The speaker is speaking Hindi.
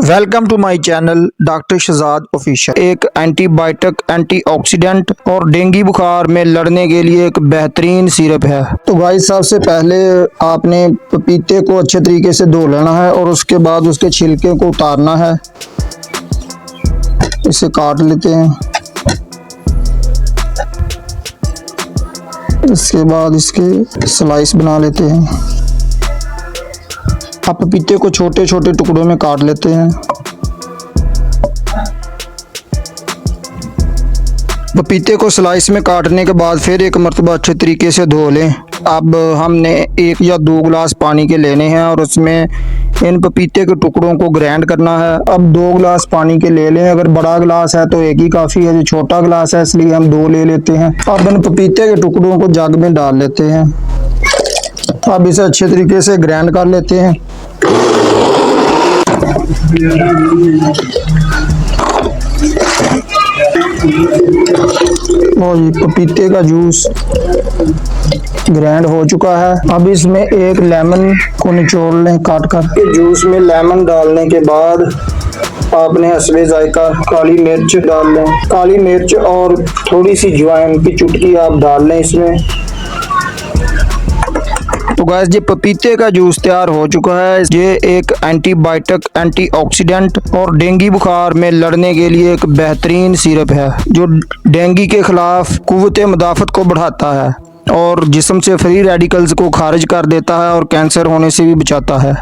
Welcome to my channel doctor Shahzad official. एक एंटीबायोटिक, एंटीऑक्सीडेंट और डेंगू बुखार में लड़ने के लिए एक बेहतरीन सिरप है। तो भाई सबसे पहले आपने पपीते को अच्छे तरीके से धो लेना है और उसके बाद उसके छिलके को उतारना है। इसे काट लेते हैं। इसके बाद इसके स्लाइस बना लेते हैं। आप पपीते को छोटे छोटे टुकड़ों में काट लेते हैं। पपीते को स्लाइस में काटने के बाद फिर एक मरतबा अच्छे तरीके से धो लें। अब हमने 1 या 2 गिलास पानी के लेने हैं और उसमें इन पपीते के टुकड़ों को ग्राइंड करना है। अब 2 गिलास पानी के ले लें। अगर बड़ा गिलास है तो 1 ही काफ़ी है, जो छोटा गिलास है इसलिए हम 2 ले लेते हैं। अब इन पपीते के टुकड़ों को जग में डाल लेते हैं। अब इसे अच्छे तरीके से ग्राइंड कर लेते हैं। और ये पपीते का जूस ग्राइंड हो चुका है। अब इसमें एक लेमन को निचोड़ लें काट कर। जूस में लेमन डालने के बाद आपने हस्बे जायका काली मिर्च डाल लें। काली मिर्च और थोड़ी सी अजवाइन की चुटकी आप डाल लें इसमें। तो गाइस ये पपीते का जूस तैयार हो चुका है। ये एक एंटीबायोटिक, एंटीऑक्सीडेंट और डेंगू बुखार में लड़ने के लिए एक बेहतरीन सिरप है, जो डेंगू के खिलाफ कुव्वत मुदाफ़त को बढ़ाता है और जिस्म से फ्री रेडिकल्स को खारिज कर देता है और कैंसर होने से भी बचाता है।